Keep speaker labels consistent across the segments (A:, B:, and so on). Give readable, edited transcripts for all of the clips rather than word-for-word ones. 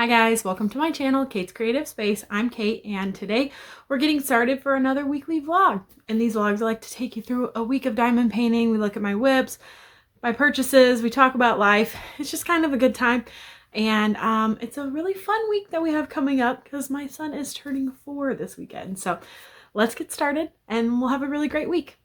A: Hi guys, welcome to my channel, Kate's Creative Space. I'm Kate, and today we're getting started for another weekly vlog. In these vlogs, I like to take you through a week of diamond painting. We look at my whips, my purchases, we talk about life. It's just kind of a good time. And it's a really fun week that we have coming up because my son is turning 4 this weekend. So let's get started and we'll have a really great week.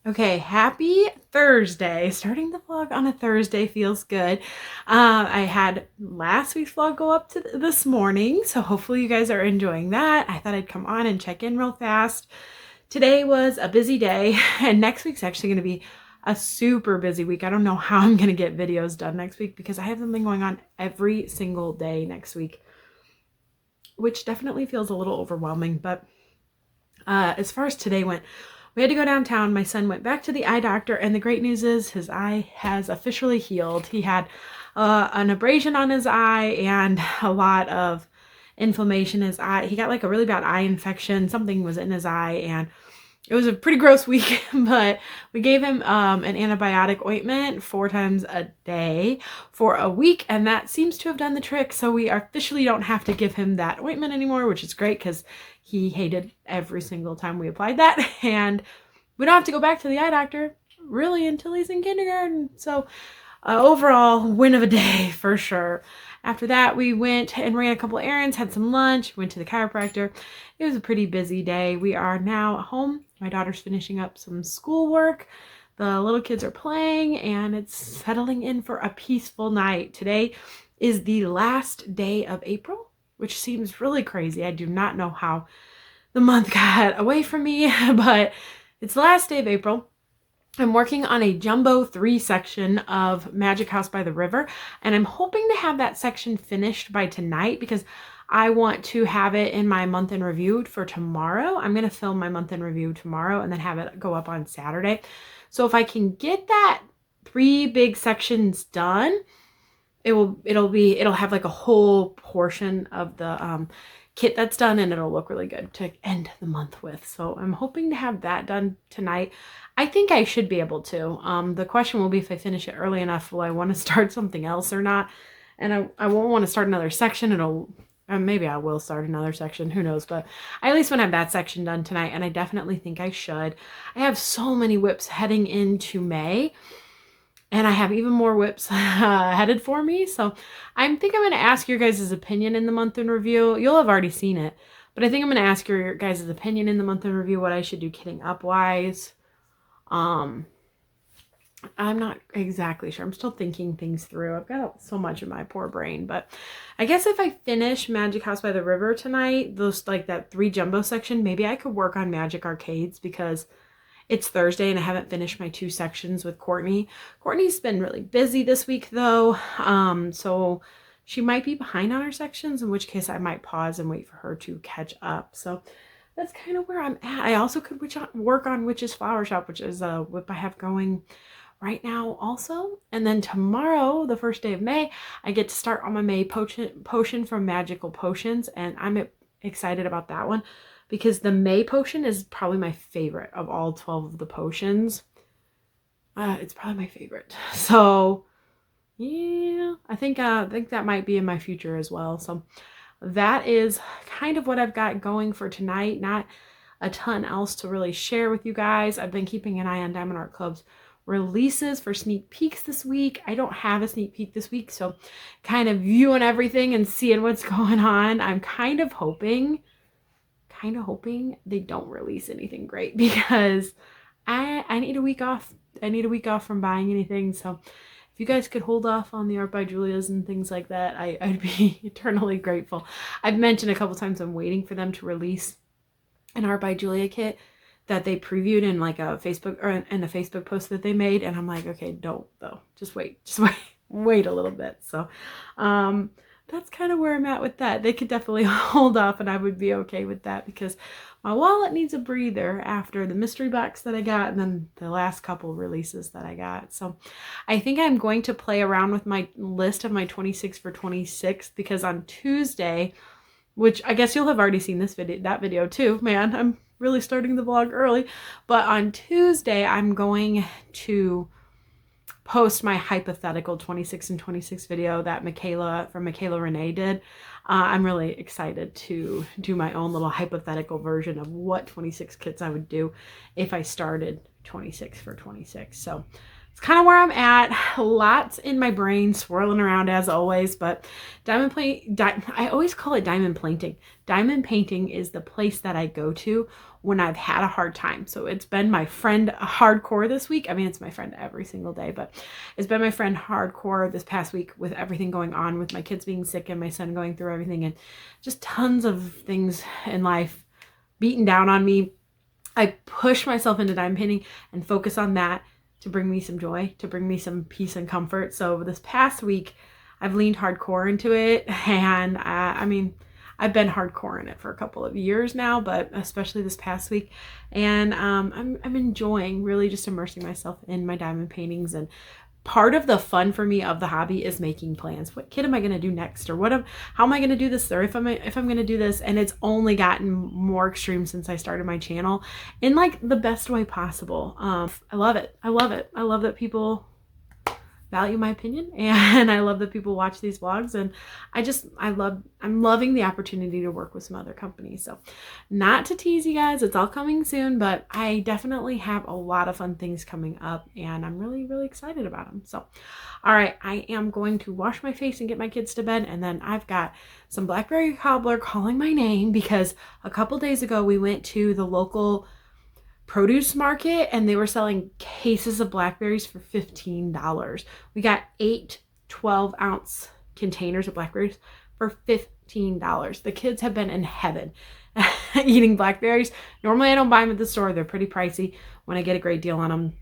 A: Okay, happy Thursday. Starting the vlog on a Thursday feels good. I had last week's vlog go up to this morning, so hopefully you guys are enjoying that. I thought I'd come on and check in real fast. Today was a busy day, and next week's actually going to be a super busy week. I don't know how I'm going to get videos done next week because I have something going on every single day next week, which definitely feels a little overwhelming. But as far as today went, we had to go downtown. My son went back to the eye doctor, and the great news is his eye has officially healed. He had an abrasion on his eye and a lot of inflammation in his eye. He got like a really bad eye infection. Something was in his eye, and it was a pretty gross week, but we gave him an antibiotic ointment 4 times a day for a week, and that seems to have done the trick. So we officially don't have to give him that ointment anymore, which is great because he hated every single time we applied that, and we don't have to go back to the eye doctor really until he's in kindergarten. So overall, win of a day for sure. After that, we went and ran a couple errands, had some lunch, went to the chiropractor. It was a pretty busy day. We are now home. My daughter's finishing up some schoolwork. The little kids are playing, and it's settling in for a peaceful night. Today is the last day of April, which seems really crazy. I do not know how the month got away from me, but it's the last day of April. I'm working on a jumbo 3 section of Magic House by the River, and I'm hoping to have that section finished by tonight because I want to have it in my month in review for tomorrow. I'm going to film my month in review tomorrow and then have it go up on Saturday. So if I can get that 3 big sections done, it'll have like a whole portion of the kit that's done, and it'll look really good to end the month with. So I'm hoping to have that done tonight. I think I should be able to. The question will be if I finish it early enough, will I want to start something else or not? And I won't want to start another section. Maybe I will start another section, who knows, but I at least want to have that section done tonight, and I definitely think I should. I have so many whips heading into May, and I have even more whips headed for me. So I think I'm going to ask your guys' opinion in the month in review. You'll have already seen it, but I think I'm going to ask your guys' opinion in the month in review, what I should do kitting up wise. I'm not exactly sure. I'm still thinking things through. I've got so much in my poor brain, but I guess if I finish Magic House by the River tonight, those like that 3 jumbo section, maybe I could work on Magic Arcades because it's Thursday and I haven't finished my 2 sections with Courtney. Courtney's been really busy this week though. So she might be behind on her sections, in which case I might pause and wait for her to catch up. So that's kind of where I'm at. I also could work on Witch's Flower Shop, which is a whip I have going right now also. And then tomorrow, the first day of May, I get to start on my May potion from Magical Potions, and I'm excited about that one because the May potion is probably my favorite of all 12 of the potions. It's probably my favorite. So yeah, I think that might be in my future as well. So that is kind of what I've got going for tonight. Not a ton else to really share with you guys. I've been keeping an eye on Diamond Art Club's releases for sneak peeks this week. I don't have a sneak peek this week, so kind of viewing everything and seeing what's going on. I'm kind of hoping they don't release anything great because I need a week off. I need a week off from buying anything. So if you guys could hold off on the Art by Julia's and things like that, I'd be eternally grateful. I've mentioned a couple times I'm waiting for them to release an Art by Julia kit that they previewed in like a Facebook or in a Facebook post that they made, and I'm like, okay, don't though. Just wait a little bit. So that's kind of where I'm at with that. They could definitely hold off and I would be okay with that because my wallet needs a breather after the mystery box that I got and then the last couple releases that I got. So I think I'm going to play around with my list of my 26 for 26 because on Tuesday, which I guess you'll have already seen that video too. Man, I'm really starting the vlog early. But on Tuesday, I'm going to post my hypothetical 26 and 26 video that Michaela Renee did. I'm really excited to do my own little hypothetical version of what 26 kits I would do if I started 26 for 26. So it's kind of where I'm at. Lots in my brain swirling around as always, but I always call it diamond painting. Diamond painting is the place that I go to when I've had a hard time. So it's been my friend hardcore this week. I mean, it's my friend every single day, but it's been my friend hardcore this past week with everything going on with my kids being sick and my son going through everything and just tons of things in life beating down on me. I push myself into diamond painting and focus on that to bring me some joy, to bring me some peace and comfort. So this past week, I've leaned hardcore into it. And I mean, I've been hardcore in it for a couple of years now, but especially this past week. And I'm enjoying really just immersing myself in my diamond paintings. And part of the fun for me of the hobby is making plans. What kit am I going to do next? Or how am I going to do this? Or if I'm going to do this. And it's only gotten more extreme since I started my channel in like the best way possible. I love it. I love it. I love that people value my opinion, and I love that people watch these vlogs, and I'm loving the opportunity to work with some other companies. So not to tease you guys, it's all coming soon, but I definitely have a lot of fun things coming up, and I'm really, really excited about them. So, all right, I am going to wash my face and get my kids to bed, and then I've got some blackberry cobbler calling my name because a couple days ago we went to the local produce market and they were selling cases of blackberries for $15. We got 8 12-ounce containers of blackberries for $15. The kids have been in heaven eating blackberries. Normally I don't buy them at the store. They're pretty pricey. When I get a great deal on them,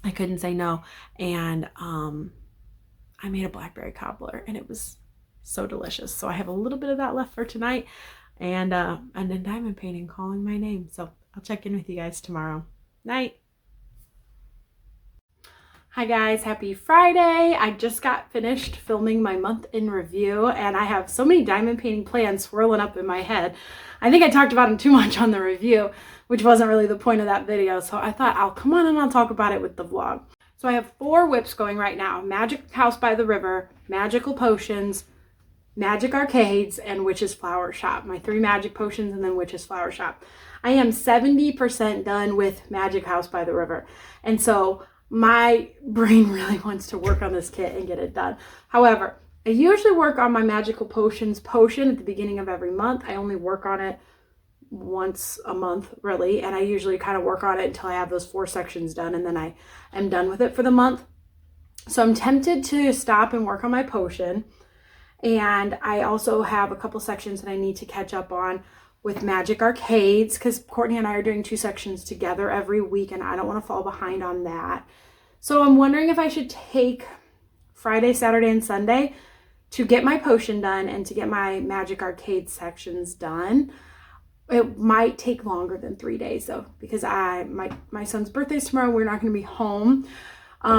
A: I couldn't say no. And I made a blackberry cobbler and it was so delicious. So I have a little bit of that left for tonight, and then diamond painting calling my name. So I'll check in with you guys tomorrow. Night. Hi guys, happy Friday. I just got finished filming my month in review, and I have so many diamond painting plans swirling up in my head. I think I talked about them too much on the review, which wasn't really the point of that video. So I thought I'll come on and I'll talk about it with the vlog. So I have 4 whips going right now: Magic House by the River, Magical Potions, Magic Arcades, and Witch's Flower Shop. My 3 magic potions and then Witch's Flower Shop. I am 70% done with Magic House by the River. And so my brain really wants to work on this kit and get it done. However, I usually work on my Magical Potions potion at the beginning of every month. I only work on it once a month, really. And I usually kind of work on it until I have those 4 sections done, and then I am done with it for the month. So I'm tempted to stop and work on my potion. And I also have a couple sections that I need to catch up on with Magic Arcades, because Courtney and I are doing 2 sections together every week, and I don't want to fall behind on that. So I'm wondering if I should take Friday, Saturday, and Sunday to get my potion done and to get my Magic Arcade sections done. It might take longer than 3 days though, because my son's birthday's tomorrow. We're not going to be home. We're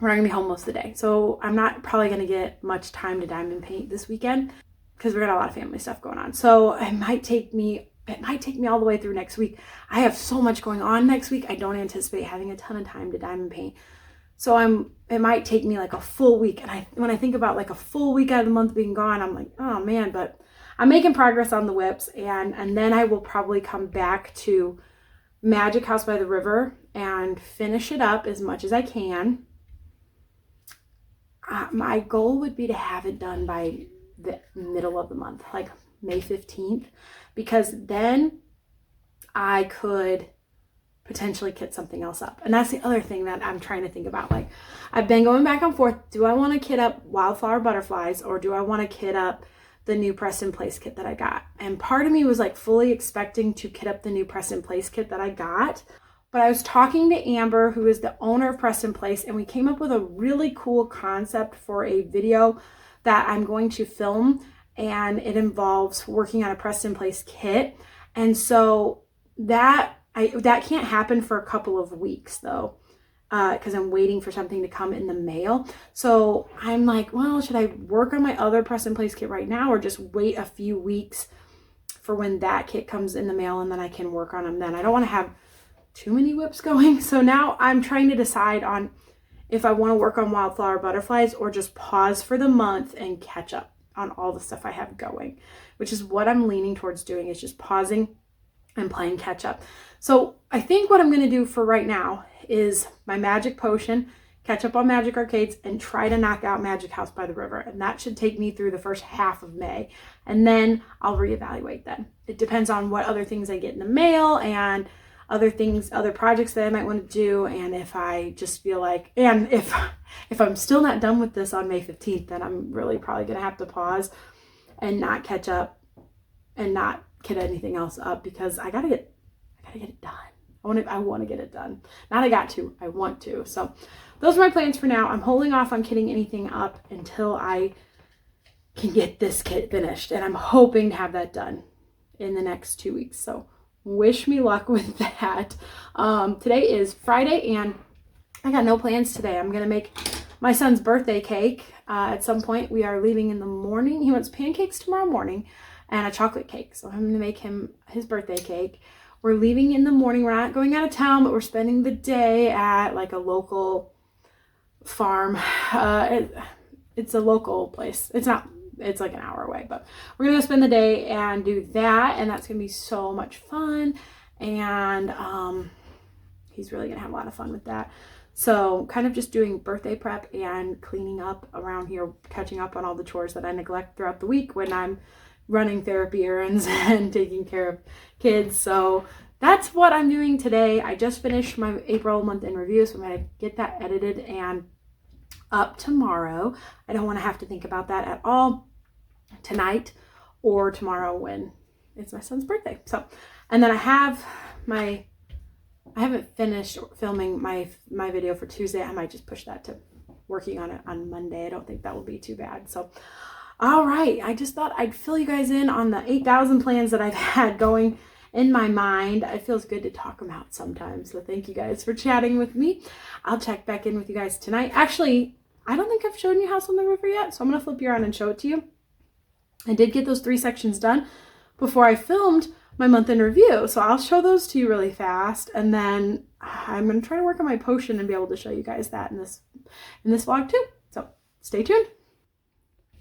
A: not going to be home most of the day. So I'm not probably going to get much time to diamond paint this weekend because we've got a lot of family stuff going on. So it might take me all the way through next week. I have so much going on next week. I don't anticipate having a ton of time to diamond paint. So it might take me like a full week. And when I think about like a full week out of the month being gone, I'm like, oh man, but I'm making progress on the whips, and then I will probably come back to Magic House by the River and finish it up as much as I can. My goal would be to have it done by the middle of the month, like May 15th, because then I could potentially kit something else up. And that's the other thing that I'm trying to think about. Like, I've been going back and forth. Do I want to kit up Wildflower Butterflies, or do I want to kit up the new Press and Place kit that I got? And part of me was like fully expecting to kit up the new Press and Place kit that I got. But I was talking to Amber, who is the owner of Press and Place, and we came up with a really cool concept for a video that I'm going to film, and it involves working on a Press and Place kit. And so that can't happen for a couple of weeks though, because I'm waiting for something to come in the mail. So I'm like, well, should I work on my other Press and Place kit right now, or just wait a few weeks for when that kit comes in the mail and then I can work on them then? I don't want to have too many whips going. So now I'm trying to decide on if I want to work on wildflower butterflies or just pause for the month and catch up on all the stuff I have going, which is what I'm leaning towards doing, is just pausing and playing catch up. So I think what I'm going to do for right now is my Magic Potion, catch up on Magic Arcades, and try to knock out Magic House by the River. And that should take me through the first half of May. And then I'll reevaluate then. It depends on what other things I get in the mail and other things, other projects that I might want to do. And if I just feel like, and if I'm still not done with this on May 15th, then I'm really probably going to have to pause and not catch up and not get anything else up, because I gotta get it done. I want to get it done. Not I want to. So those are my plans for now. I'm holding off on kitting anything up until I can get this kit finished, and I'm hoping to have that done in the next 2 weeks. So wish me luck with that. Today is Friday, and I got no plans today. I'm gonna make my son's birthday cake at some point. We are leaving in the morning. He wants pancakes tomorrow morning and a chocolate cake. So I'm gonna make him his birthday cake. We're leaving in the morning. We're not going out of town, but we're spending the day at like a local farm. It's a local place. It's like an hour away, but we're gonna go spend the day and do that, and that's gonna be so much fun. And he's really gonna have a lot of fun with that. So kind of just doing birthday prep and cleaning up around here, catching up on all the chores that I neglect throughout the week when I'm running therapy errands and taking care of kids. So that's what I'm doing today. I just finished my April month in review, so I'm going to get that edited and up tomorrow. I don't want to have to think about that at all tonight or tomorrow when it's my son's birthday. So, and then I haven't finished filming my video for Tuesday. I might just push that to working on it on Monday. I don't think that will be too bad. So all right, I just thought I'd fill you guys in on the 8,000 plans that I've had going in my mind. It feels good to talk them out sometimes. So thank you guys for chatting with me. I'll check back in with you guys tonight. Actually, I don't think I've shown you House on the River yet, so I'm going to flip you around and show it to you. I did get those 3 sections done before I filmed my month in review, so I'll show those to you really fast, and then I'm going to try to work on my potion and be able to show you guys that in this vlog too. So stay tuned.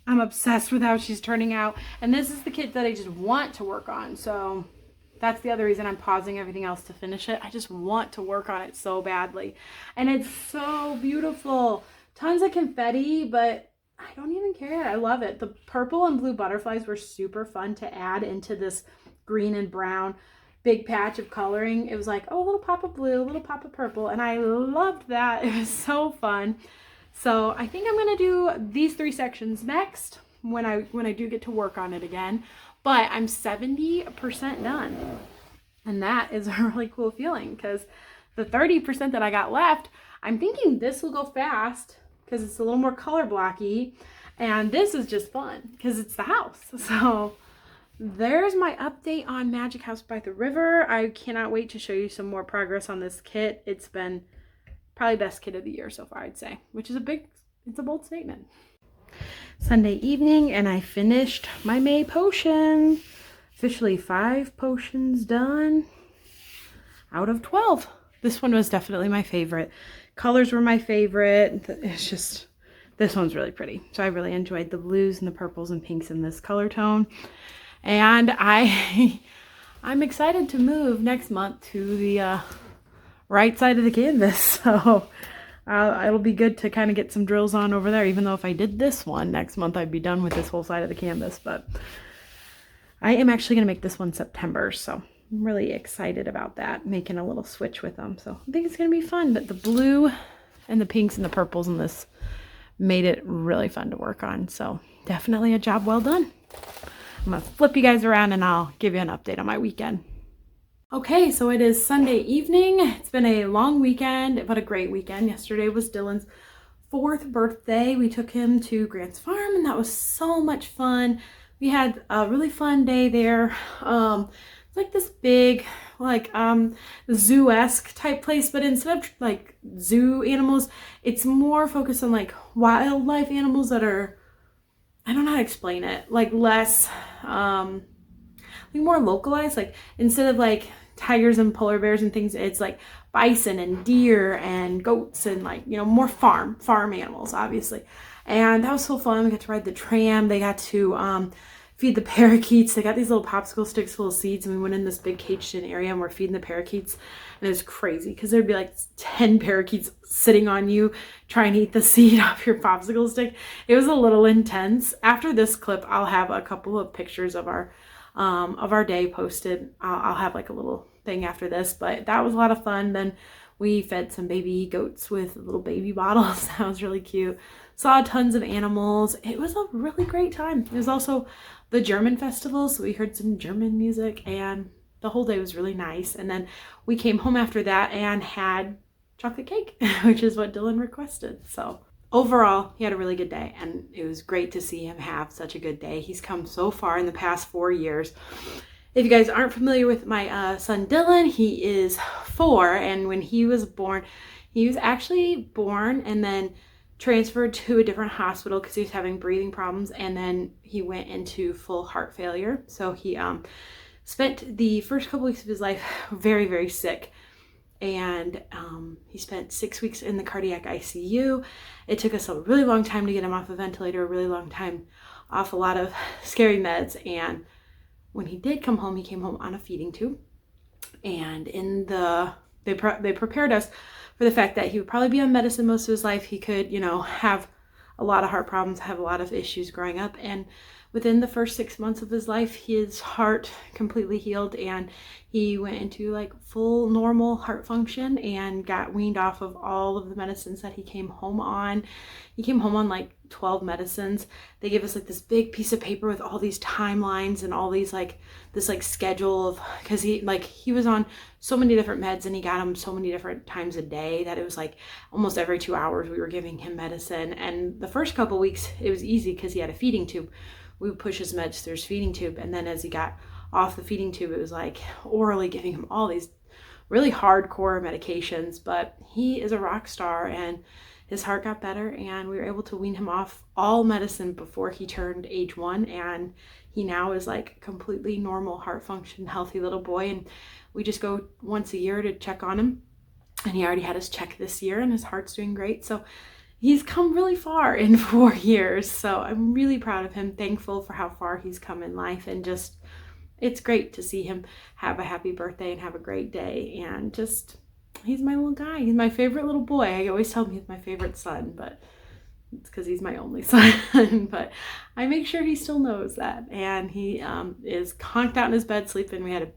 A: I'm obsessed with how she's turning out, and this is the kit that I just want to work on, so that's the other reason I'm pausing everything else to finish it. I just want to work on it so badly, and it's so beautiful. Tons of confetti, but I don't even care. I love it. The purple and blue butterflies were super fun to add into this green and brown big patch of coloring. It was like, oh, a little pop of blue, a little pop of purple, and I loved that. It was so fun. So I think I'm going to do these 3 sections next when I do get to work on it again. But I'm 70% done. And that is a really cool feeling, because the 30% that I got left, I'm thinking this will go fast because it's a little more color blocky. And this is just fun because it's the house. So there's my update on Magic House by the River. I cannot wait to show you some more progress on this kit. It's been probably best kit of the year so far, I'd say, which is it's a bold statement. Sunday evening, and I finished my May potion. Officially 5 potions done out of 12. This one was definitely my favorite. Colors were my favorite. It's just, this one's really pretty. So I really enjoyed the blues and the purples and pinks in this color tone. And I'm excited to move next month to the right side of the canvas. So it'll be good to kind of get some drills on over there, even though if I did this one next month, I'd be done with this whole side of the canvas. But I am actually going to make this one September, so I'm really excited about that, making a little switch with them. So I think it's going to be fun, but the blue and the pinks and the purples in this made it really fun to work on. So definitely a job well done. I'm going to flip you guys around and I'll give you an update on my weekend. Okay, so it is Sunday evening. It's been a long weekend, but a great weekend. Yesterday was Dylan's 4th birthday. We took him to Grant's Farm, and that was so much fun. We had a really fun day there. It's like this big, like zoo-esque type place, but instead of like zoo animals, it's more focused on like wildlife animals that are, I don't know how to explain it, like less, like more localized. Like instead of like tigers and polar bears and things, it's like bison and deer and goats and like, you know, more farm animals, obviously. And that was so fun. We got to ride the tram. They got to feed the parakeets. They got these little popsicle sticks full of seeds, and we went in this big caged-in area and we're feeding the parakeets. And it was crazy because there'd be like 10 parakeets sitting on you trying to eat the seed off your popsicle stick. It was a little intense. After this clip, I'll have a couple of pictures of our day posted. I'll have like a little thing after this, but that was a lot of fun. Then we fed some baby goats with little baby bottles. That was really cute. Saw tons of animals. It was a really great time. It was also the German festival, so we heard some German music, and the whole day was really nice. And then we came home after that and had chocolate cake, which is what Dylan requested. So overall, he had a really good day, and it was great to see him have such a good day. He's come so far in the past 4 years. If you guys aren't familiar with my son Dylan, he is 4, and when he was born, he was actually born and then transferred to a different hospital because he was having breathing problems, and then he went into full heart failure. So he spent the first couple weeks of his life very, very sick, and he spent 6 weeks in the cardiac ICU. It took us a really long time to get him off a ventilator, a really long time off a lot of scary meds, and when he did come home, he came home on a feeding tube, and they prepared us for the fact that he would probably be on medicine most of his life. He could, you know, have a lot of heart problems, have a lot of issues growing up, and within the first 6 months of his life, his heart completely healed, and he went into like full normal heart function and got weaned off of all of the medicines that he came home on. He came home on like 12 medicines. They gave us like this big piece of paper with all these timelines and all these like this like schedule of, because he was on so many different meds, and he got them so many different times a day that it was like almost every 2 hours we were giving him medicine. And the first couple weeks it was easy because he had a feeding tube. We would push his meds through his feeding tube, and then as he got off the feeding tube, it was like orally giving him all these really hardcore medications. But he is a rock star, and his heart got better, and we were able to wean him off all medicine before he turned age 1, and he now is like completely normal heart function, healthy little boy. And we just go once a year to check on him, and he already had his check this year, and his heart's doing great. So he's come really far in 4 years. So I'm really proud of him, thankful for how far he's come in life, and just it's great to see him have a happy birthday and have a great day. And just, he's my little guy. He's my favorite little boy. I always tell him he's my favorite son, but it's because he's my only son. But I make sure he still knows that. And he is conked out in his bed sleeping. We had a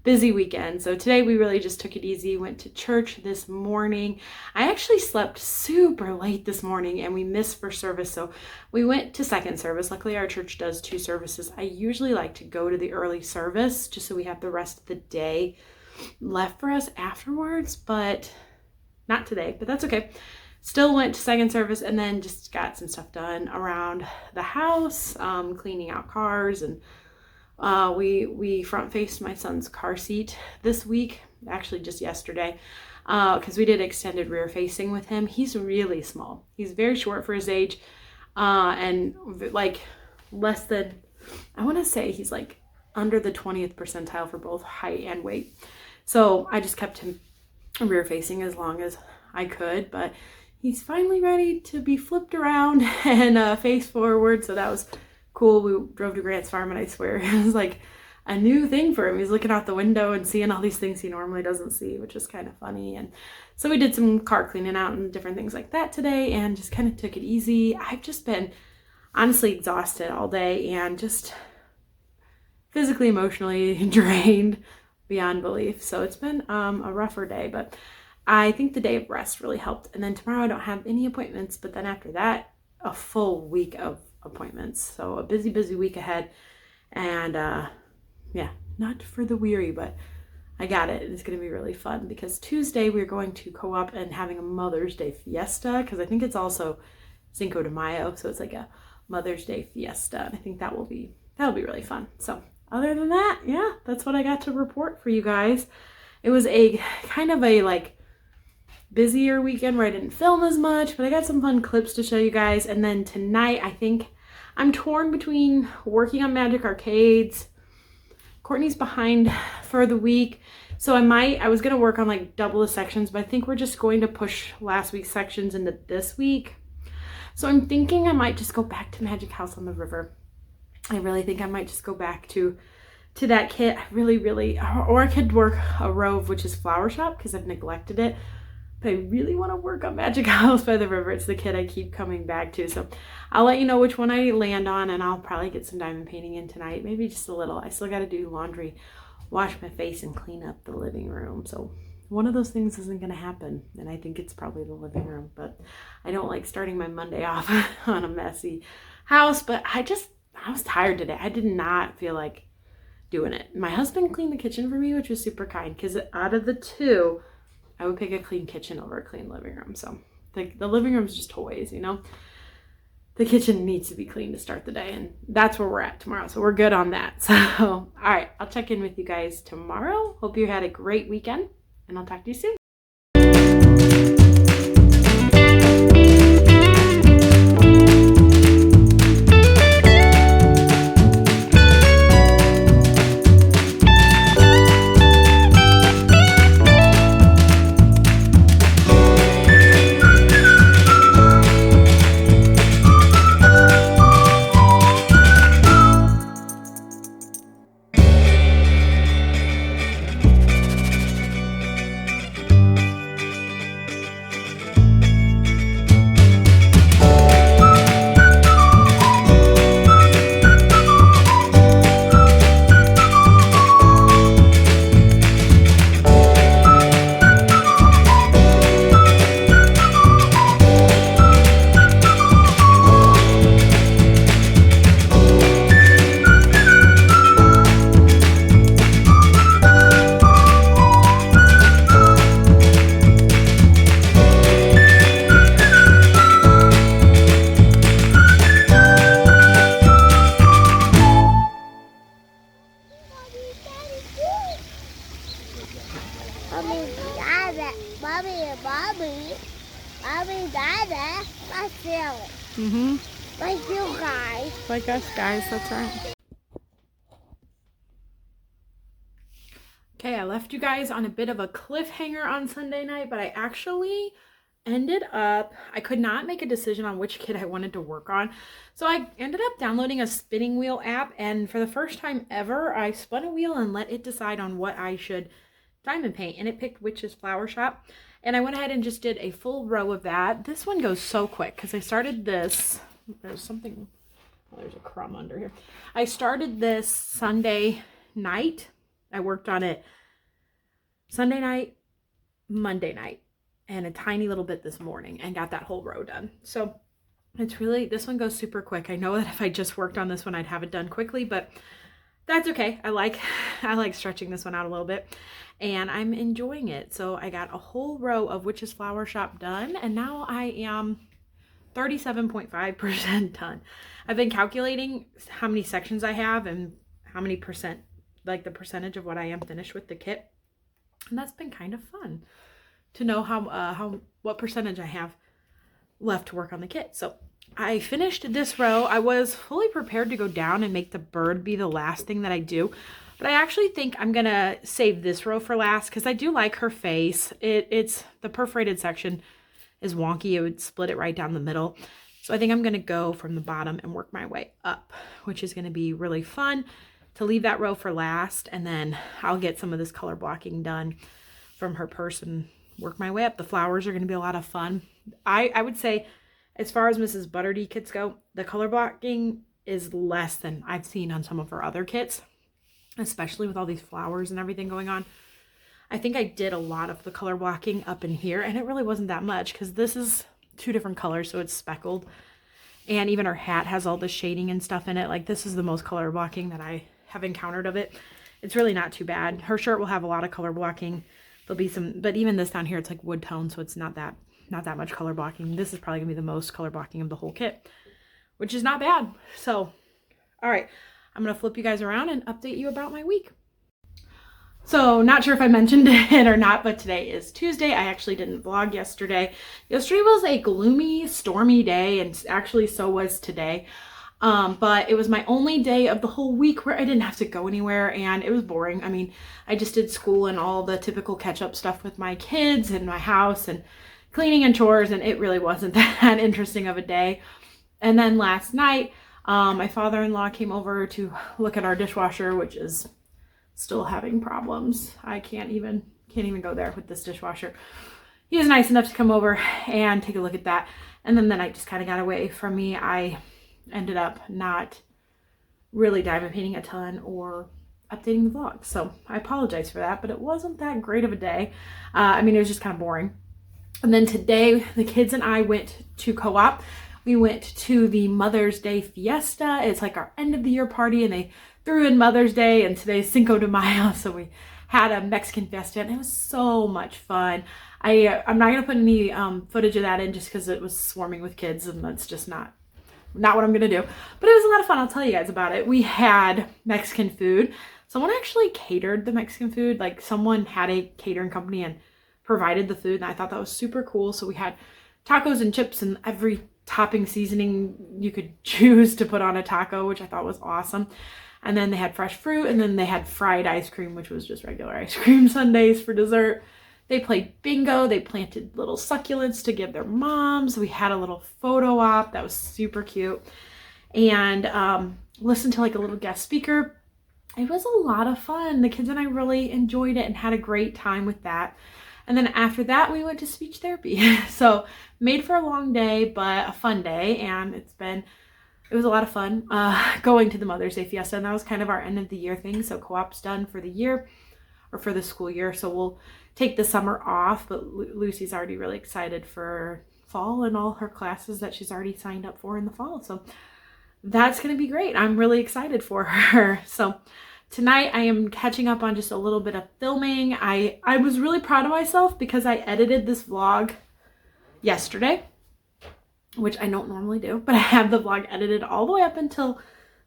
A: busy weekend. So today we really just took it easy. Went to church this morning. I actually slept super late this morning, and we missed first service. So we went to second service. Luckily our church does 2 services. I usually like to go to the early service just so we have the rest of the day left for us afterwards, but not today, but that's okay. Still went to second service, and then just got some stuff done around the house, cleaning out cars, and we front faced my son's car seat this week, actually just yesterday, because we did extended rear facing with him. He's really small. He's very short for his age, and like less than, I want to say he's like under the 20th percentile for both height and weight. So I just kept him rear facing as long as I could, but he's finally ready to be flipped around and face forward. So that was cool. We drove to Grant's farm, and I swear it was like a new thing for him. He's looking out the window and seeing all these things he normally doesn't see, which is kind of funny. And so we did some car cleaning out and different things like that today, and just kind of took it easy. I've just been honestly exhausted all day and just physically, emotionally drained beyond belief. So it's been a rougher day, but I think the day of rest really helped. And then tomorrow I don't have any appointments, but then after that, a full week of appointments. So a busy week ahead. And yeah, not for the weary, but I got it. It's going to be really fun because Tuesday we're going to Co-op and having a Mother's Day fiesta, because I think it's also Cinco de Mayo. So it's like a Mother's Day fiesta. And I think that'll be really fun. So other than that, yeah, that's what I got to report for you guys. It was a kind of a like busier weekend where I didn't film as much, but I got some fun clips to show you guys. And then tonight, I think I'm torn between working on Magic Arcades. Courtney's behind for the week. So I was going to work on like double the sections, but I think we're just going to push last week's sections into this week. So I'm thinking I might just go back to Magic House on the River. I really think I might just go back to that kit. I really, or I could work a row of Witch's Flower Shop because I've neglected it. But I really want to work on Magic House by the River. It's the kit I keep coming back to. So I'll let you know which one I land on, and I'll probably get some diamond painting in tonight. Maybe just a little. I still got to do laundry, wash my face, and clean up the living room. So one of those things isn't going to happen, and I think it's probably the living room. But I don't like starting my Monday off on a messy house. But I was tired today. I did not feel like doing it. My husband cleaned the kitchen for me, which was super kind, because out of the two, I would pick a clean kitchen over a clean living room. So the living room's just toys, you know. The kitchen needs to be clean to start the day, and that's where we're at tomorrow. So we're good on that. So, all right, I'll check in with you guys tomorrow. Hope you had a great weekend, and I'll talk to you soon.
B: Like you guys.
A: Like us guys, that's right. Okay, I left you guys on a bit of a cliffhanger on Sunday night, but I actually ended up, I could not make a decision on which kit I wanted to work on. So I ended up downloading a spinning wheel app, and for the first time ever, I spun a wheel and let it decide on what I should diamond paint, and it picked Witch's Flower Shop. And I went ahead and just did a full row of that. This one goes so quick because I started this, there's something, oh, there's a crumb under here. I started this Sunday night. I worked on it Sunday night, Monday night, and a tiny little bit this morning, and got that whole row done. So it's really, this one goes super quick. I know that if I just worked on this one, I'd have it done quickly, but that's okay. I like stretching this one out a little bit, and I'm enjoying it. So I got a whole row of Witch's Flower Shop done, and now I am 37.5% done. I've been calculating how many sections I have and how many percent, like the percentage of what I am finished with the kit. And that's been kind of fun to know what percentage I have left to work on the kit. So I finished this row. I was fully prepared to go down and make the bird be the last thing that I do, but I actually think I'm gonna save this row for last because I do like her face. It's the perforated section is wonky. It would split it right down the middle. So I think I'm gonna go from the bottom and work my way up, which is gonna be really fun to leave that row for last. And then I'll get some of this color blocking done from her purse and work my way up. The flowers are gonna be a lot of fun. I would say, as far as Mrs. Butterdy kits go, the color blocking is less than I've seen on some of her other kits, especially with all these flowers and everything going on. I think I did a lot of the color blocking up in here, and it really wasn't that much because this is two different colors, so it's speckled. And even her hat has all the shading and stuff in it. Like, this is the most color blocking that I have encountered of it. It's really not too bad. Her shirt will have a lot of color blocking. There'll be some, but even this down here, it's like wood tone, so it's not that much color blocking. This is probably gonna be the most color blocking of the whole kit, which is not bad. So, all right, I'm gonna flip you guys around and update you about my week. So, not sure if I mentioned it or not, but today is Tuesday. I actually didn't vlog yesterday. Yesterday was a gloomy, stormy day, and actually so was today. But it was my only day of the whole week where I didn't have to go anywhere, and it was boring. I mean, I just did school and all the typical catch-up stuff with my kids and my house and cleaning and chores, and it really wasn't that interesting of a day. And then last night, my father-in-law came over to look at our dishwasher, which is still having problems. I can't even go there with this dishwasher. He was nice enough to come over and take a look at that. And then the night just kind of got away from me. I ended up not really diamond painting a ton or updating the vlog. So I apologize for that, but it wasn't that great of a day. I mean, it was just kind of boring. And then today, the kids and I went to Co-op. We went to the Mother's Day Fiesta. It's like our end of the year party, and they threw in Mother's Day, and today's Cinco de Mayo. So we had a Mexican fiesta, and it was so much fun. I'm not going to put any footage of that in just because it was swarming with kids, and that's just not what I'm going to do. But it was a lot of fun. I'll tell you guys about it. We had Mexican food. Someone actually catered the Mexican food. Like, someone had a catering company and provided the food, and I thought that was super cool. So we had tacos and chips and every topping seasoning you could choose to put on a taco, which I thought was awesome. And then they had fresh fruit, and then they had fried ice cream, which was just regular ice cream sundaes for dessert. They played bingo. They planted little succulents to give their moms. We had a little photo op that was super cute, and listened to like a little guest speaker. It was a lot of fun. The kids and I really enjoyed it and had a great time with that. And then after that, we went to speech therapy. So made for a long day, but a fun day. And it was a lot of fun going to the Mother's Day Fiesta. And that was kind of our end of the year thing. So Co-op's done for the year, or for the school year. So we'll take the summer off. But Lucy's already really excited for fall and all her classes that she's already signed up for in the fall. So that's going to be great. I'm really excited for her. So tonight I am catching up on just a little bit of filming. I was really proud of myself because I edited this vlog yesterday, which I don't normally do, but I have the vlog edited all the way up until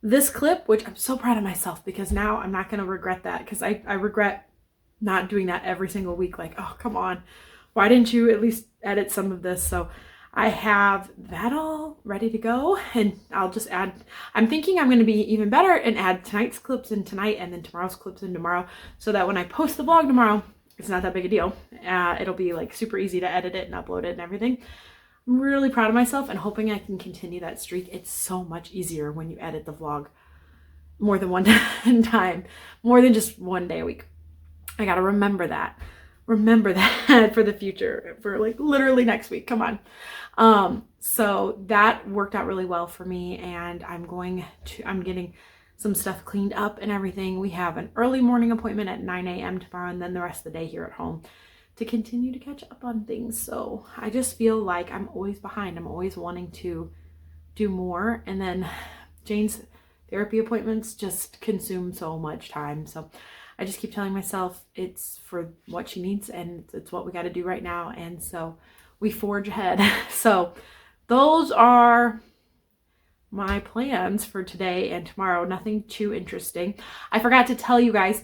A: this clip, which I'm so proud of myself because now I'm not going to regret that, because I regret not doing that every single week. Like, oh, come on. Why didn't you at least edit some of this? So I have that all ready to go, and I'll just add, I'm thinking I'm going to be even better and add tonight's clips in tonight and then tomorrow's clips in tomorrow, so that when I post the vlog tomorrow, it's not that big a deal. It'll be like super easy to edit it and upload it and everything. I'm really proud of myself and hoping I can continue that streak. It's so much easier when you edit the vlog more than one time, more than just one day a week. I got to remember that for the future, for like literally next week. Come on. So that worked out really well for me, and I'm getting some stuff cleaned up and everything. We have an early morning appointment at 9 a.m. tomorrow, and then the rest of the day here at home to continue to catch up on things. So I just feel like I'm always behind. I'm always wanting to do more, and then Jane's therapy appointments just consume so much time. So I just keep telling myself it's for what she needs, and it's what we got to do right now. And so we forge ahead. So those are my plans for today and tomorrow. Nothing too interesting. I forgot to tell you guys,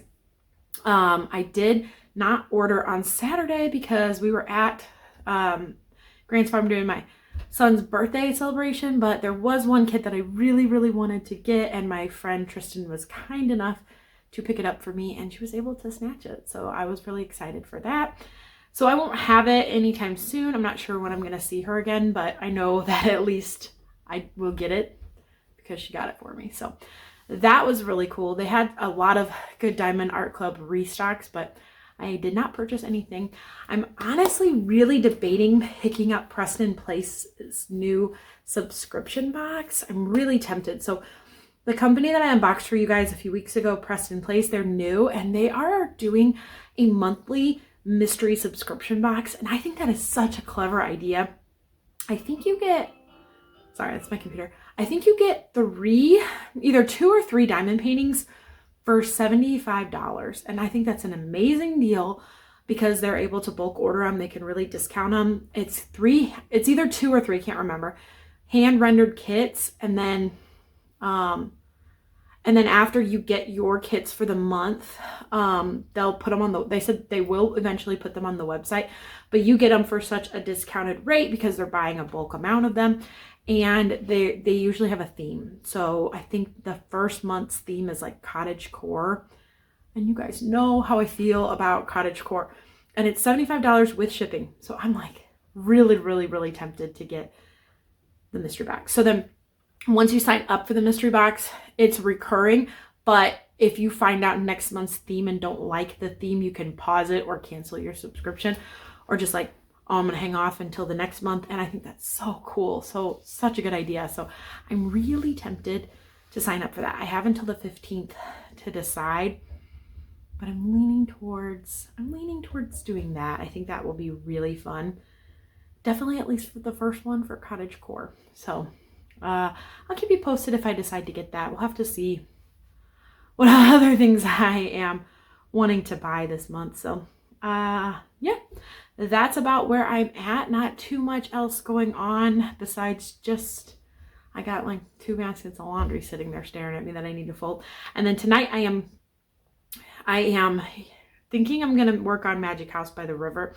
A: I did not order on Saturday because we were at Grant's Farm doing my son's birthday celebration, but there was one kit that I really, really wanted to get, and my friend Tristan was kind enough to pick it up for me, and she was able to snatch it. So I was really excited for that. So I won't have it anytime soon. I'm not sure when I'm going to see her again, but I know that at least I will get it because she got it for me. So that was really cool. They had a lot of good Diamond Art Club restocks, but I did not purchase anything. I'm honestly really debating picking up Preston Place's new subscription box. I'm really tempted. So the company that I unboxed for you guys a few weeks ago, Preston Place, they're new, and they are doing a monthly mystery subscription box, and I think that is such a clever idea. I think you get, sorry, that's my computer. I think you get either 2 or 3 diamond paintings for $75, and I think that's an amazing deal because they're able to bulk order them. They can really discount them. It's either 2 or 3, can't remember, hand rendered kits, and then And then after you get your kits for the month, they'll put them on they said they will eventually put them on the website, but you get them for such a discounted rate because they're buying a bulk amount of them. And they usually have a theme. So I think the first month's theme is like cottagecore. And you guys know how I feel about cottagecore. And it's $75 with shipping. So I'm like really, really, really tempted to get the mystery box. So then once you sign up for the mystery box, it's recurring. But if you find out next month's theme and don't like the theme, you can pause it or cancel your subscription, or just like, oh, I'm going to hang off until the next month. And I think that's so cool. So such a good idea. So I'm really tempted to sign up for that. I have until the 15th to decide, but I'm leaning towards doing that. I think that will be really fun. Definitely, at least for the first one, for cottagecore. So I'll keep you posted if I decide to get that. We'll have to see what other things I am wanting to buy this month. So yeah, that's about where I'm at. Not too much else going on besides just I got like 2 baskets of laundry sitting there staring at me that I need to fold. And then tonight I am thinking I'm gonna work on Magic House by the River,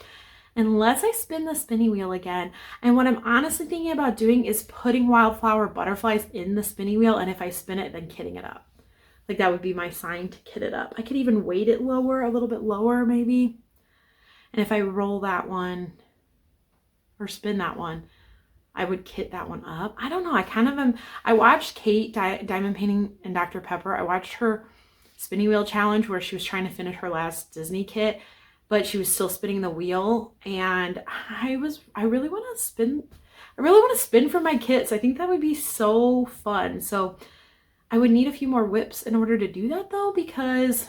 A: unless I spin the spinning wheel again. And what I'm honestly thinking about doing is putting wildflower butterflies in the spinning wheel, and if I spin it, then kitting it up. Like that would be my sign to kit it up. I could even weight it lower, a little bit lower maybe. And if I roll that one or spin that one, I would kit that one up. I don't know. I kind of am. I watched Kate Diamond Painting and Dr. Pepper. I watched her spinning wheel challenge where she was trying to finish her last Disney kit, but she was still spinning the wheel. And I really want to spin. I really want to spin for my kits. I think that would be so fun. So I would need a few more whips in order to do that though, because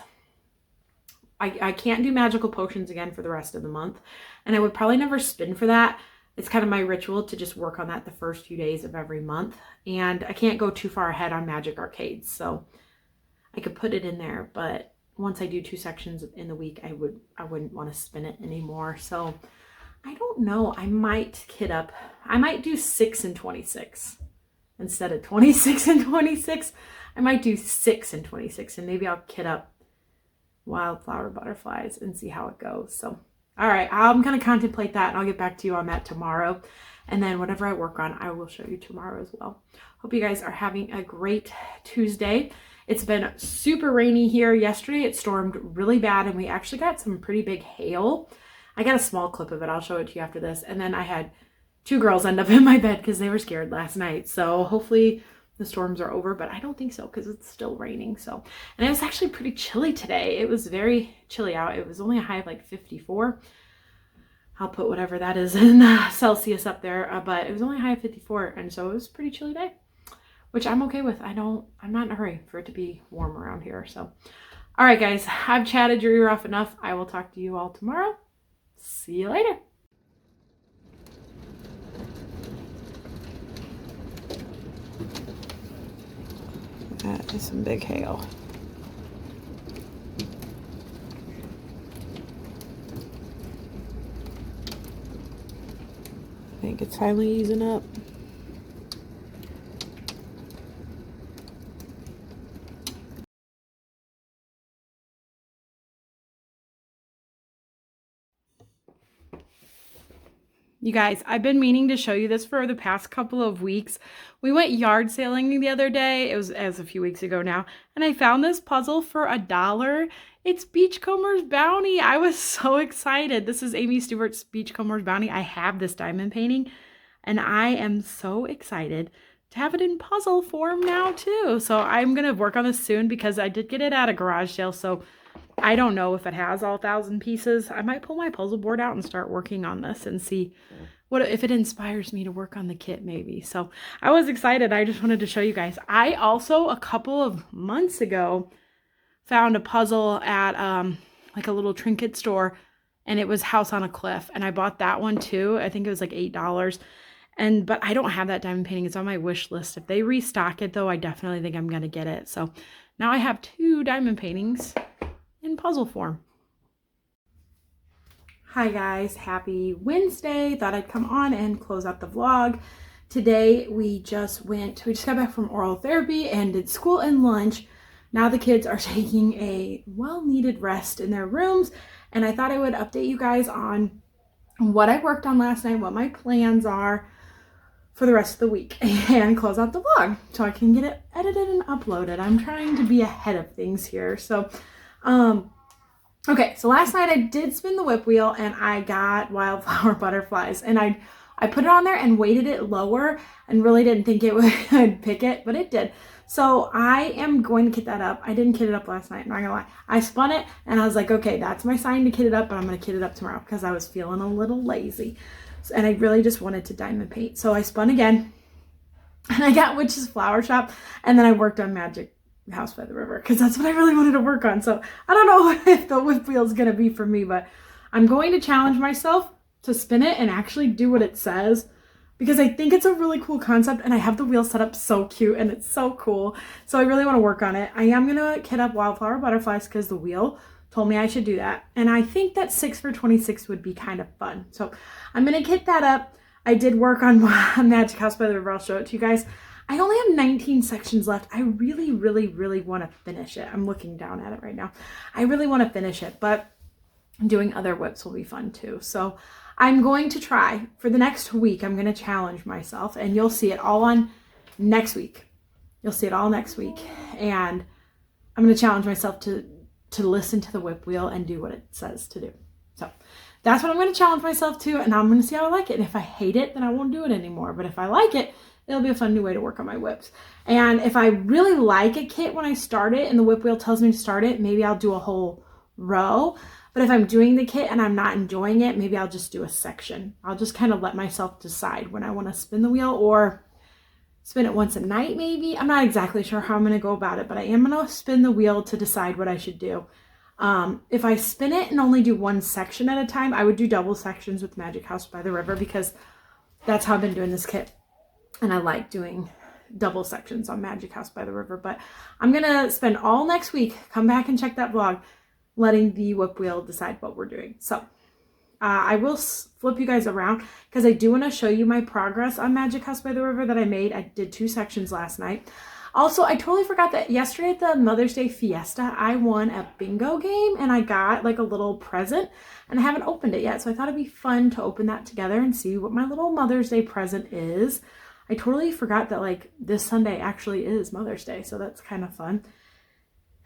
A: I can't do magical potions again for the rest of the month. And I would probably never spin for that. It's kind of my ritual to just work on that the first few days of every month. And I can't go too far ahead on Magic Arcades. So I could put it in there, but once I do 2 sections in the week, I wouldn't want to spin it anymore. So I don't know. I might kit up. I might do 6 and 26 instead of 26 and 26. I might do 6 and 26, and maybe I'll kit up wildflower butterflies and see how it goes. So all right, I'm gonna contemplate that, and I'll get back to you on that tomorrow. And then whatever I work on, I will show you tomorrow as well. Hope you guys are having a great Tuesday. It's been super rainy here. Yesterday it stormed really bad, and we actually got some pretty big hail. I got a small clip of it. I'll show it to you after this. And then I had 2 girls end up in my bed because they were scared last night. So hopefully the storms are over, but I don't think so because it's still raining. So, and it was actually pretty chilly today. It was very chilly out. It was only a high of like 54. I'll put whatever that is in Celsius up there, but it was only a high of 54, and so it was a pretty chilly day, which I'm okay with. I'm not in a hurry for it to be warm around here. So, all right, guys, I've chatted your ear off enough. I will talk to you all tomorrow. See you later. That is some big hail. I think it's finally easing up. You guys, I've been meaning to show you this for the past couple of weeks. We went yard sailing the other day. It was a few weeks ago now. And I found this puzzle for $1. It's Beachcomber's Bounty. I was so excited. This is Amy Stewart's Beachcomber's Bounty. I have this diamond painting, and I am so excited to have it in puzzle form now too. So I'm going to work on this soon because I did get it at a garage sale. So I don't know if it has all 1,000 pieces. I might pull my puzzle board out and start working on this and see what if it inspires me to work on the kit maybe. So I was excited. I just wanted to show you guys. I also, a couple of months ago, found a puzzle at like a little trinket store, and it was House on a Cliff. And I bought that one too. I think it was like $8. But I don't have that diamond painting. It's on my wish list. If they restock it though, I definitely think I'm going to get it. So now I have 2 diamond paintings in puzzle form. Hi guys, happy Wednesday. Thought I'd come on and close out the vlog. Today we just got back from oral therapy and did school and lunch. now the kids are taking a well-needed rest in their rooms, and I thought I would update you guys on what I worked on last night, what my plans are for the rest of the week, and close out the vlog so I can get it edited and uploaded. I'm trying to be ahead of things here. So, okay, so last night I did spin the whip wheel and I got wildflower butterflies, and I put it on there and weighted it lower and really didn't think it would pick it, but it did. So I am going to kit that up. I didn't kit it up last night, I'm not gonna lie. I spun it and I was like, okay, that's my sign to kit it up, but I'm gonna kit it up tomorrow because I was feeling a little lazy. And I really just wanted to diamond paint. So I spun again and I got Witch's Flower Shop, and then I worked on Magic House by the River because that's what I really wanted to work on. So I don't know if the whip wheel is gonna be for me, but I'm going to challenge myself to spin it and actually do what it says, because I think it's a really cool concept, and I have the wheel set up so cute and it's so cool. So I really want to work on it. I am going to kit up wildflower butterflies because the wheel told me I should do that. And I think that 6 for 26 would be kind of fun. So I'm going to kit that up. I did work on Magic House by the River. I'll show it to you guys. I only have 19 sections left. I really, really, really want to finish it. I'm looking down at it right now. I really want to finish it, but doing other whips will be fun too. So I'm going to try for the next week. I'm going to challenge myself, and you'll see it all on next week. You'll see it all next week. And I'm going to challenge myself to listen to the whip wheel and do what it says to do. So that's what I'm going to challenge myself to, and I'm going to see how I like it. And if I hate it, then I won't do it anymore. But if I like it, it'll be a fun new way to work on my whips. And if I really like a kit when I start it and the whip wheel tells me to start it, maybe I'll do a whole row. But if I'm doing the kit and I'm not enjoying it, maybe I'll just do a section. I'll just kind of let myself decide when I want to spin the wheel, or spin it once a night maybe. I'm not exactly sure how I'm going to go about it, but I am going to spin the wheel to decide what I should do. If I spin it and only do one section at a time, I would do double sections with Magic House by the River, because that's how I've been doing this kit. And I like doing double sections on Magic House by the River. But I'm going to spend all next week, come back and check that vlog, letting the whip wheel decide what we're doing. So I will flip you guys around because I do want to show you my progress on Magic House by the River that I made. I did 2 sections last night. Also, I totally forgot that yesterday at the Mother's Day Fiesta, I won a bingo game and I got like a little present, and I haven't opened it yet. So I thought it'd be fun to open that together and see what my little Mother's Day present is. I totally forgot that like this Sunday actually is Mother's Day. So that's kind of fun.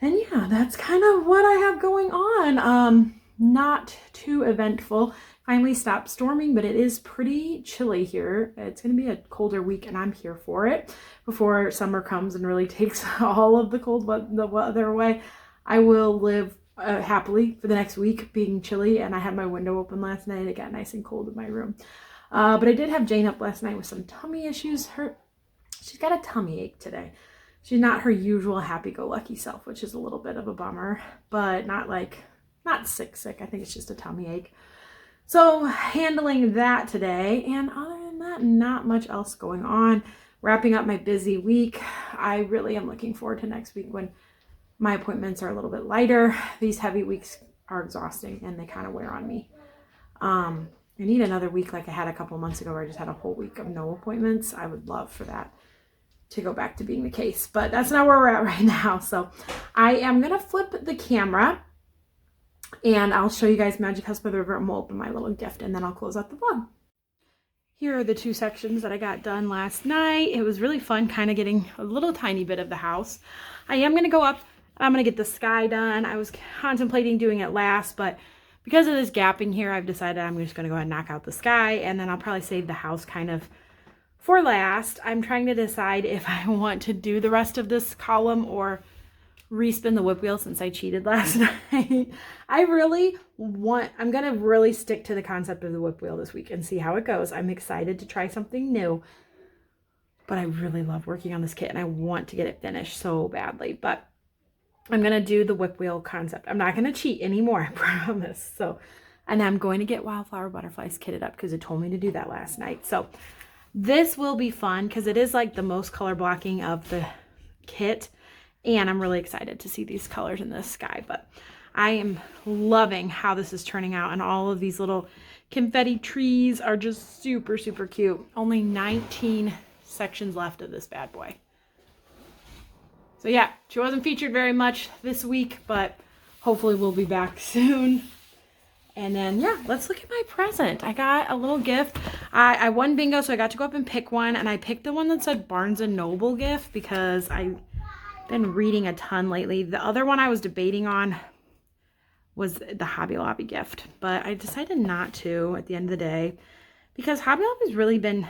A: And yeah, that's kind of what I have going on. Not too eventful. Finally stopped storming, but it is pretty chilly here. It's going to be a colder week, and I'm here for it. Before summer comes and really takes all of the cold weather away, I will live happily for the next week being chilly. And I had my window open last night. It got nice and cold in my room. But I did have Jane up last night with some tummy issues. She's got a tummy ache today. She's not her usual happy-go-lucky self, which is a little bit of a bummer, but not sick. I think it's just a tummy ache. So handling that today, and other than that, not much else going on. Wrapping up my busy week. I really am looking forward to next week when my appointments are a little bit lighter. These heavy weeks are exhausting and they kind of wear on me. I need another week like I had a couple months ago where I just had a whole week of no appointments. I would love for that to go back to being the case, but that's not where we're at right now. So I am going to flip the camera and I'll show you guys Magic House by the River, and we'll open my little gift, and then I'll close out the vlog. Here are the 2 sections that I got done last night. It was really fun kind of getting a little tiny bit of the house. I am going to go up, I'm going to get the sky done. I was contemplating doing it last, but because of this gapping here, I've decided I'm just going to go ahead and knock out the sky, and then I'll probably save the house kind of for last. I'm trying to decide if I want to do the rest of this column or respin the whip wheel since I cheated last night. I'm going to really stick to the concept of the whip wheel this week and see how it goes. I'm excited to try something new, but I really love working on this kit and I want to get it finished so badly, but I'm going to do the whip wheel concept. I'm not going to cheat anymore, I promise. So, and I'm going to get wildflower butterflies kitted up because it told me to do that last night. So this will be fun because it is like the most color blocking of the kit. And I'm really excited to see these colors in the sky. But I am loving how this is turning out. And all of these little confetti trees are just super, super cute. Only 19 sections left of this bad boy. So yeah, she wasn't featured very much this week, but hopefully we'll be back soon. And then, yeah, let's look at my present. I got a little gift. I won bingo, so I got to go up and pick one. And I picked the one that said Barnes & Noble gift because I've been reading a ton lately. The other one I was debating on was the Hobby Lobby gift. But I decided not to at the end of the day because Hobby Lobby's really been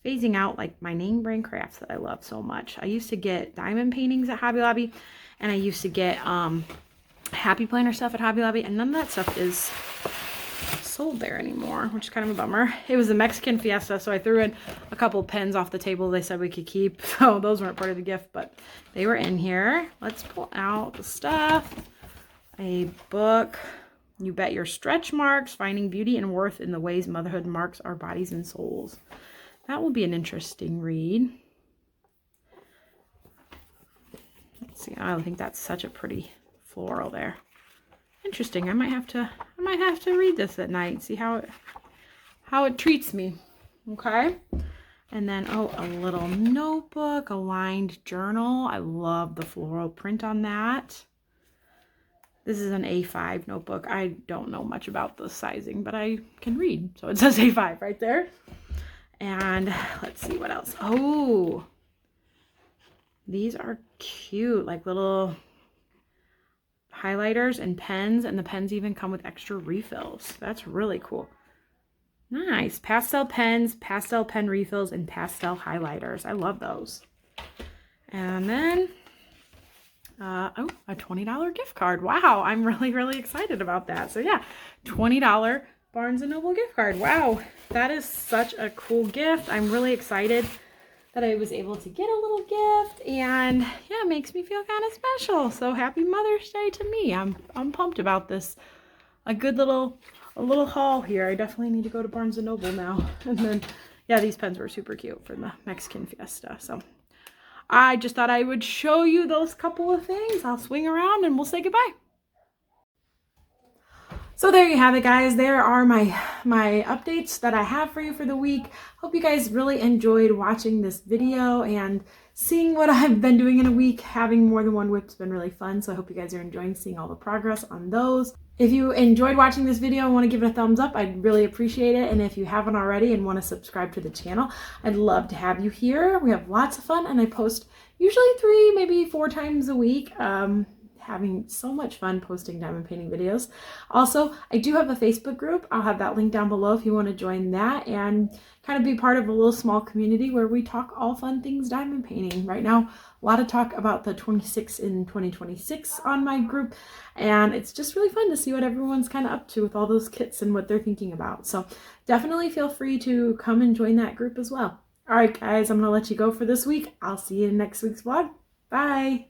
A: phasing out like my name brand crafts that I love so much. I used to get diamond paintings at Hobby Lobby, and I used to get Happy Planner stuff at Hobby Lobby, and none of that stuff is sold there anymore, which is kind of a bummer. It was the Mexican Fiesta, so I threw in a couple pens off the table they said we could keep, so those weren't part of the gift, but they were in here. Let's pull out the stuff. A book, You Bet Your Stretch Marks, Finding Beauty and Worth in the Ways Motherhood Marks Our Bodies and Souls. That will be an interesting read. Let's see, I think that's such a pretty floral there. Interesting. I might have to read this at night and see how it treats me. Okay. And then a little notebook, a lined journal. I love the floral print on that. This is an A5 notebook. I don't know much about the sizing, but I can read. So it says A5 right there. And let's see what else. Oh, these are cute, like little highlighters and pens, and the pens even come with extra refills. That's really cool. Nice. Pastel pens, pastel pen refills, and pastel highlighters. I love those. And then, a $20 gift card. Wow, I'm really excited about that. So yeah, $20 Barnes & Noble gift card. Wow, that is such a cool gift. I'm really excited that I was able to get a little gift, and yeah, it makes me feel kind of special. So happy Mother's Day to me. I'm pumped about this. A little haul here. I definitely need to go to Barnes & Noble now. And then, yeah, these pens were super cute for the Mexican Fiesta. So I just thought I would show you those couple of things. I'll swing around and we'll say goodbye. So there you have it, guys. There are my updates that I have for you for the week. Hope you guys really enjoyed watching this video and seeing what I've been doing in a week. Having more than one whip's been really fun, so I hope you guys are enjoying seeing all the progress on those. If you enjoyed watching this video and want to give it a thumbs up, I'd really appreciate it. And if you haven't already and want to subscribe to the channel, I'd love to have you here. We have lots of fun, and I post usually 3, maybe 4 times a week. Having so much fun posting diamond painting videos. Also, I do have a Facebook group. I'll have that link down below if you want to join that and kind of be part of a little small community where we talk all fun things diamond painting. Right now, a lot of talk about the 26 in 2026 on my group, and it's just really fun to see what everyone's kind of up to with all those kits and what they're thinking about. So definitely feel free to come and join that group as well. All right, guys, I'm going to let you go for this week. I'll see you in next week's vlog. Bye.